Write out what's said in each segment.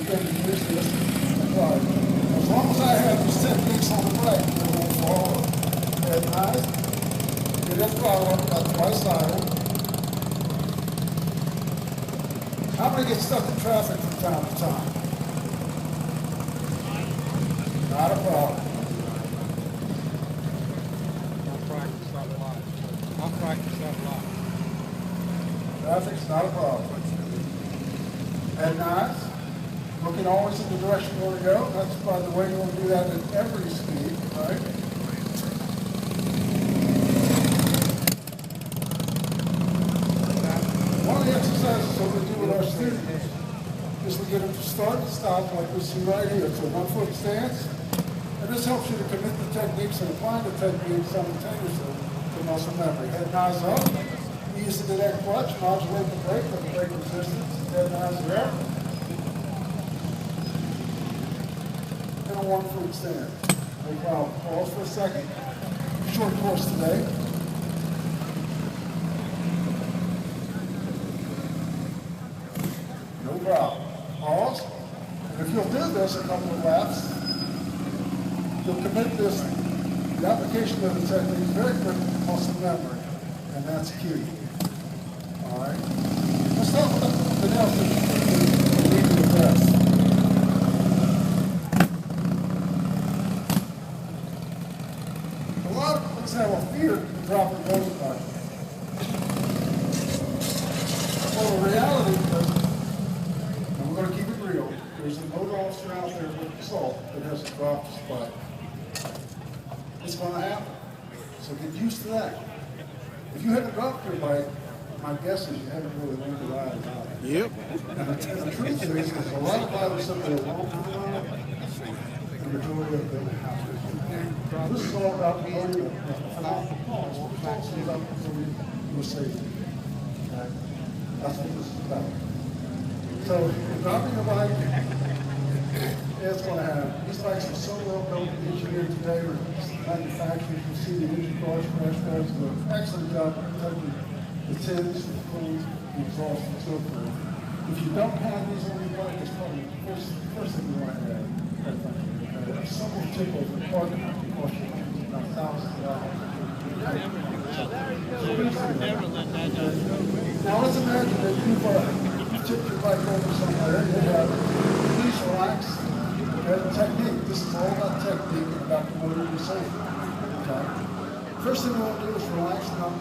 begin to use this. As long as I have these techniques on the right, they won't fall. Head nice. Get that throttle up about twice higher. How many get stuck in traffic from time to time? Not a problem. I'll practice that a lot. I'll practice that a lot. Traffic's not a problem. Head nice. Looking always in the direction you want to go. That's, by the way, you want to do that at every speed, right? One of the exercises that we do with our students is we get them to start and stop like we see right here. It's a 1-foot stance. And this helps you to commit the techniques and apply the techniques simultaneously to muscle memory. Head nice up. Ease into that clutch. Modulate the brake with the brake resistance. Head nice there. And a 1-foot stand. No problem. Pause for a second. Short course today. No problem. Pause. And if you'll do this a couple of laps, you'll commit this, the application of the technique very quick to muscle memory. And that's key. All right. Let's talk about something else that we need to address. A lot of folks have a fear of dropping motor bike. Well, the reality is, and we're going to keep it real, there's a motor officer out there with assault that hasn't dropped his bike. It's going to happen. So get used to that. If you haven't dropped your bike, my guess is you haven't really learned to ride about it. Yep. And the truth is, there's a lot of riders that are wrong for the ride, the majority of them have to. This is all about promoting a phenomenal cause. It's also about promoting your safety. Okay? That's what this is about. So, dropping your bike, it's going to happen. These bikes are so well built and engineered today, or manufacturers. You see the engine cars, crash pads do an excellent job of protecting the tins, the coolant, the exhaust, and so forth. If you don't have these on your bike, it's probably the first thing you want to have. A simple tip over the parking lot can cost you about $1,000. Now let's imagine that you've tipped your bike over somewhere. Please relax. Okay, technique. This is all about technique and about promoting your safety. Okay. First thing we want to do is relax and not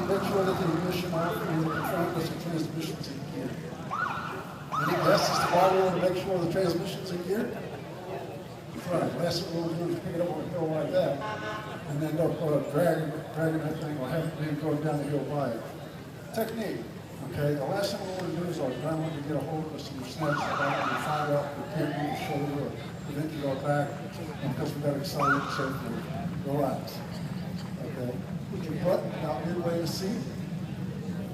make sure that the ignition off and the front is the transmission's in gear. Any guesses as to why we want to make sure the transmission's in gear? Right. Last thing we want to do is pick it up on a hill like that, and then go dragging that thing or have it going down the hill by it. Technique. Okay, the last thing we want to do is our adrenaline to get a hold of us and snatch the back and find out we can't move the shoulder or we injured our back because we got excited and so forth. Relax. Okay. Put your butt about midway to seat.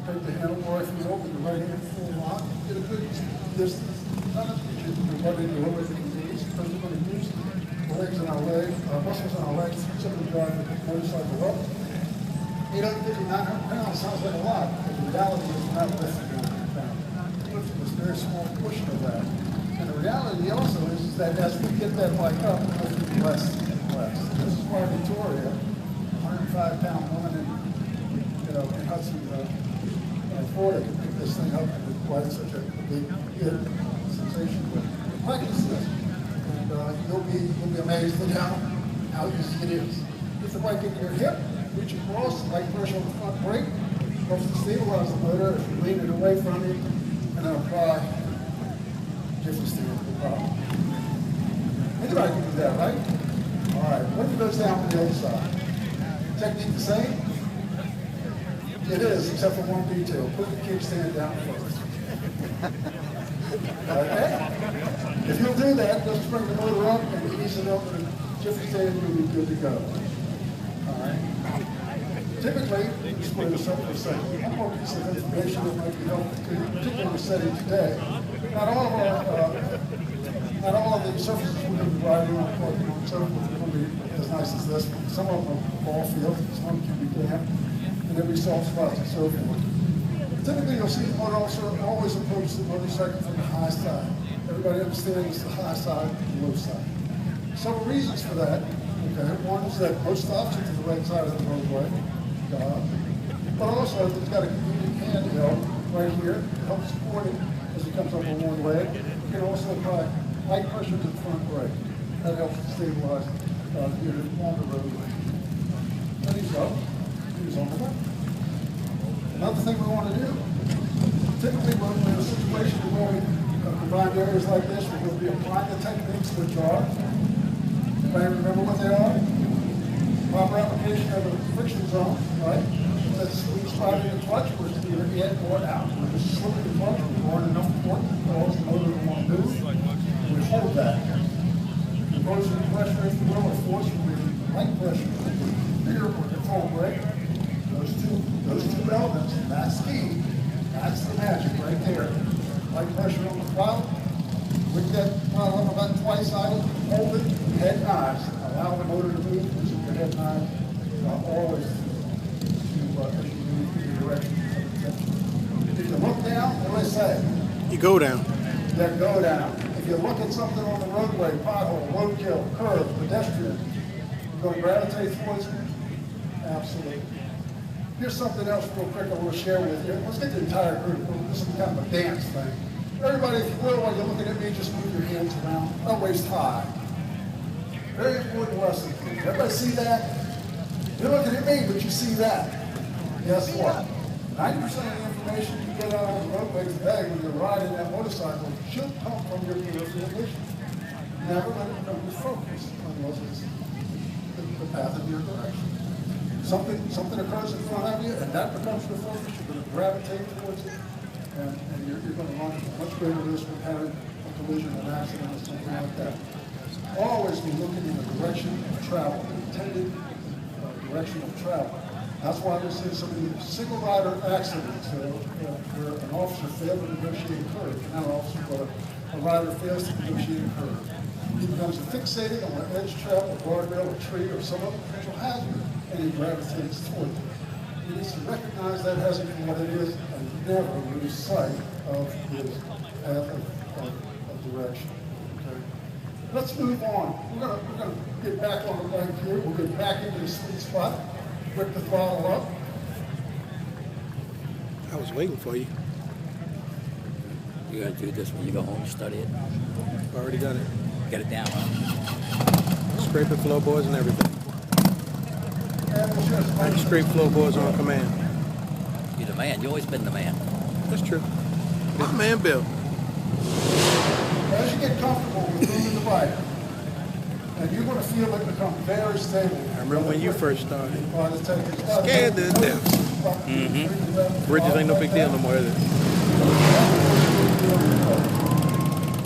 Take the handlebar if you will with your right hand full lock. Get a good distance. Not as much as your butt in the lower of the knees because we're going to use the legs in our legs, muscles in our legs, simply drive the motorcycle up. 850, 900 pounds sounds like a lot, but the reality is not lifting 900 pounds. Lifting is a very small portion of that. And the reality also is that as we get that bike up, we're lifting less and less. This is why Victoria, 105-pound woman in Hudson, Florida, can pick this thing up and it's quite such a big hit sensation. But practice this, and you'll be amazed at how easy it is. Get the bike in your hip. Reach across, light pressure on the front brake, helps to stabilize the motor if you lean it away from you, and then apply different steer to the problem. Anybody can do that, right? All right, what if it goes down on the other side? Technique the same? It is, except for one detail. Put the kickstand down first. Okay? If you'll do that, just bring the motor up and ease it up and different stand, you'll be good to go. All right. Typically, just put this up for a second. One more piece of information that might be helpful to you, particularly in the setting today. Not all of the surfaces we're going to be riding on, parking on, so forth, are going to be as nice as this one. Some of them are ball fields, some can be damp, and there'll be soft spots and so forth. Typically, you'll see the motor officer always approach the motorcycle from the high side. Everybody understands the high side and the low side. Several reasons for that. Okay, one is that most stops are to the right side of the roadway, but also it's got a convenient handheld right here. It helps support it as it comes up on one leg. You can also apply light pressure to the front brake. That helps to stabilize the unit on the roadway. And he's up. He's on the way. Another thing we want to do, typically when we're in a situation where we combine areas like this, we're going to be applying the techniques which are, anybody remember what they are? Proper application of the friction zone, right? That's sweet spot in the clutch, where it's either in or out. We're just slipping the clutch, we're pouring enough torque to cause the motor to want to move. We hold that. The motion pressure, if you will, or force will be light pressure, rear or control brake. Those two elements, that's key. That's the magic right there. Light pressure on the throttle. With that throttle up about twice idle, hold it, head and eyes. Allow the motor to move using your head and eyes. Always as you move in the direction of attention. If you look down, what do I say? You go down. Yeah, go down. If you look at something on the roadway, pothole, roadkill, curve, pedestrian, you're going to gravitate towards it? Absolutely. Here's something else real quick I want to share with you. Let's get the entire group. This is kind of a dance thing. Everybody, if you will, while you're looking at me, just move your hands around, not waist high. Very important lesson. Everybody see that? You're looking at me, but you see that. Guess what? 90% of the information you get out on the roadway today when you're riding that motorcycle should come from your peripheral vision. Never let it become your focus unless it's the path of your direction. Something occurs in front of you, and that becomes your focus. You're going to gravitate towards it, and you're going to run much greater risk of having a collision, an accident, or something like that. Always be looking in the direction of travel, the intended direction of travel. That's why we're seeing so many single rider accidents where an officer failed to negotiate a curve. Not an officer, but a rider fails to negotiate a curve. He becomes fixated on an edge trap, a guardrail, a tree, or some other potential hazard, and he gravitates towards it. He needs to recognize that hazard for what it is and never lose sight of his path of direction. Okay? Let's move on. We're gonna get back on the bike here. We'll get back into the sweet spot. Whip the throttle up. I was waiting for you. You're going to do this when you go home and study it? Already done it. Get it down, huh? Scraping floorboards and everything. And we'll just I can scrape floorboards on command. You're the man. You've always been the man. That's true. My man Bill. as you get comfortable with moving the bike, and you're going to feel it become very stable. I remember when you first started. Scared to death. Bridges ain't no big deal no more, is it?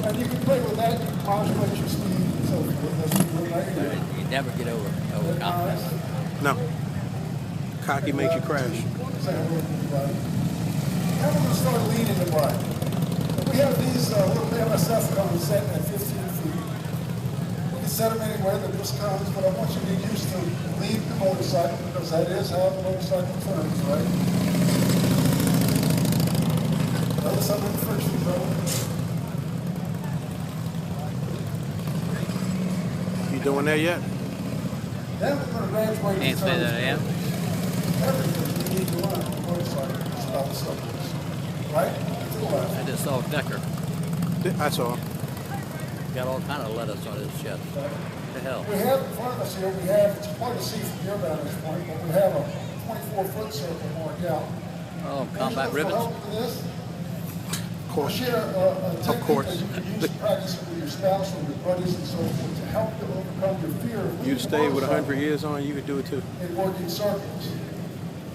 And you can play with that, you can modulate your speed and so forth. That's what right here. You never get over confidence. No. Cocky makes you crash. Say hello to everybody. Now we're going to start leaning the bike. We have these little MSF cones set at 15 feet. We can set them anywhere, they're just cones, but I want you to get used to lead the motorcycle because that is how the motorcycle turns, right? Notice how many friction zone. You doing that yet? Then we're going to graduate. Can't say that I am. Everything you need to learn on a motorcycle is about the subjects. Right? To the left. I just saw Decker. I saw. Got all kind of lettuce on his chest. What the hell? We have in front of us here, we have, it's hard to see from your vantage point, but we have a 24-foot circle marked out. Oh, combat ribbons. Of course. Share a technique course. that you can use to practice with your spouse or your buddies and so forth to help you overcome your fear of You'd stay with 100 years on, you could do it too. in working circles.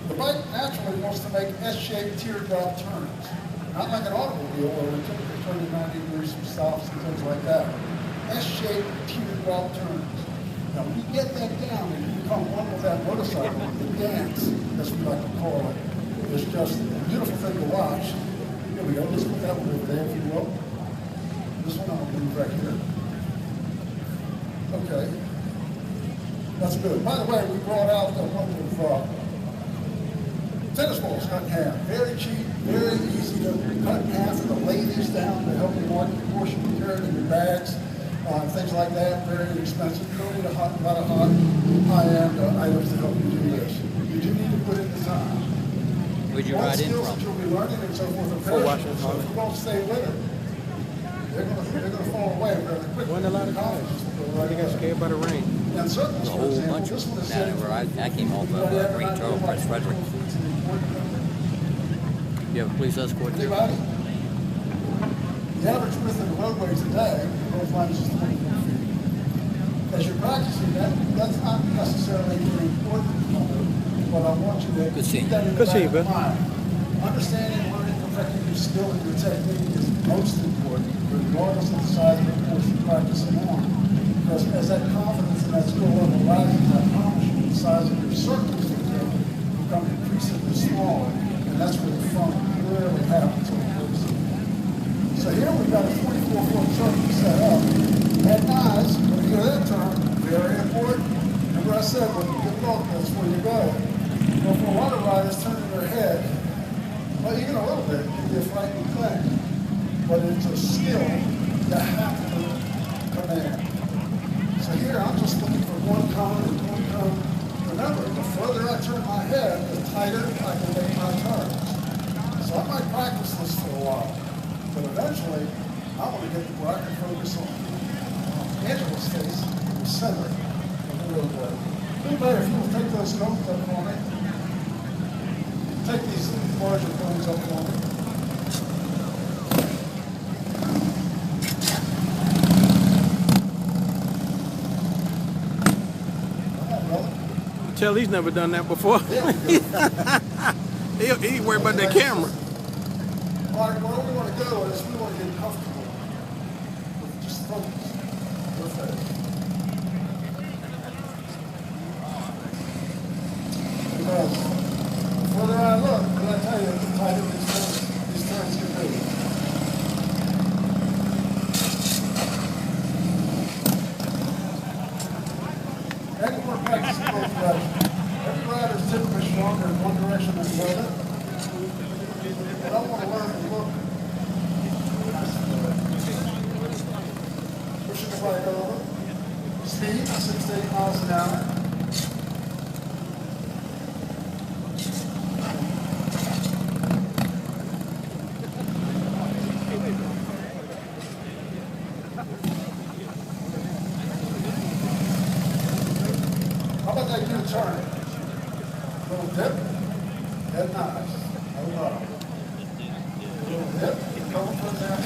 The bike naturally wants to make S-shaped teardrop turns. Not like an automobile where we typically turn to 90 degrees from stops and things like that. S-shaped teardrop turns. Now when you get that down and you become one with that motorcycle, the dance, as we like to call it, is just a beautiful thing to watch. Here we go, let's put that one over there if you will. This one I'm going to move right here. Okay. That's good. By the way, we brought out a couple of tennis balls cut in half. Very cheap, very easy to cut in half and to lay these down to help you mark your portion, you carry it in your bags, things like that. Very inexpensive. You don't need a lot of high-end items to help you do this. You do need to put in the time. Where'd you ride in Skills from? that you'll be learning and so forth are perishable. So if you don't stay with it, they're going to fall away very quickly. Wasn't a lot of guys. They got scared by the rain. And circles, A for whole example, bunch this of one is them down there where I came off of Green Trail, Prince Frederick. You have a police escort there? Anybody? The average width of the roadway today, both lines is 24 feet. As you're practicing that, that's not necessarily very important, but I want you to Good seeing keep that in the Good back seeing of you, your Bill. mind. Understanding, learning, perfecting your skill and your technique is most important, regardless of the size of the course you're practicing on. Because as that confidence and that skill level rises, I promise you, the size of your circles will become increasingly smaller, and that's where the fun clearly happens on the course. So here we've got a 44-foot circle set up. Head and eyes, when you hear that term, very important. Remember I said, when you get low, that's where you go. Well, for a lot of riders, turning their head, well, even a little bit, can be a frightening thing. But it's a skill you have to command. So here, I'm just looking for one cone and one cone. Remember, the further I turn my head, the tighter I can make my turns. So I might practice this for a while. But eventually, I want to get to where I can focus on Angela's face in the center of the roadway. Anybody, if you will take those cones up for me. Take these larger cones up for me. Come on, brother. Tell he's never done that before. There we go. he worried about that camera. All right, where we want to go is we want to get comfortable with just focus. Perfect. Because the further I look, what I tell you, the tighter these turns can be. And we're practicing both directions. Every rider is typically stronger in one direction than the other. But I want to learn to look. Pushing the bike over. Speed, 6 to 8 miles an hour. How about that good turn? Little dip, head nice. Hold on. Little dip, come from there.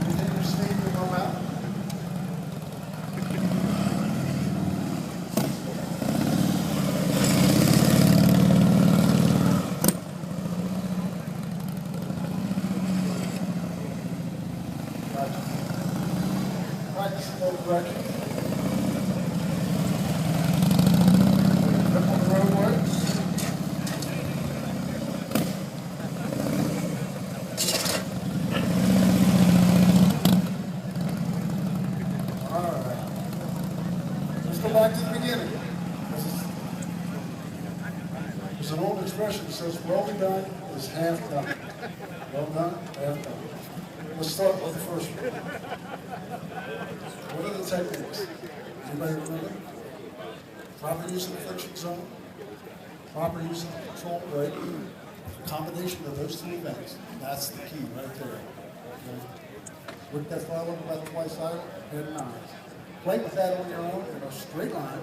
Continue speed to come out. Gotcha. Practice in both directions. Grip on the roadway. All right. Let's go back to the beginning. There's an old expression that says, well done is half done. Well done, half done. Let's start with the first one. What are the techniques? Anybody remember? Proper use of the friction zone, proper use of the control brake, combination of those two events. That's the key right there. Okay. Work that throttle about twice idle, head and eyes. Play with that on your own in a straight line.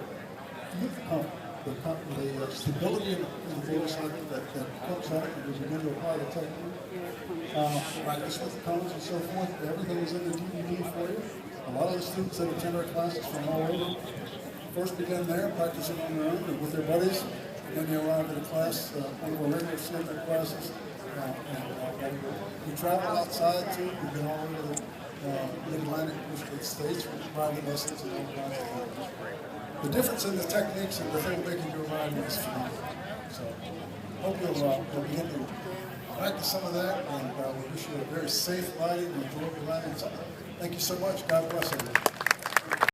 Feel the stability in the motorcycle that comes out as you begin to apply the technique. Practice with the cones and so forth. Everything is in the DVD for you. A lot of the students that attend our classes from all over first begin there, practicing on their own and with their buddies. And then they arrive at a class, one of our regular standard classes. We travel outside too. We've been all over the Mid-Atlantic States with private lessons and all kinds of things. The difference in the techniques and the filmmaking you're riding is phenomenal. So, hope you'll begin to practice some of that, and we wish you a very safe riding and enjoyable riding. Thank you so much. God bless everyone.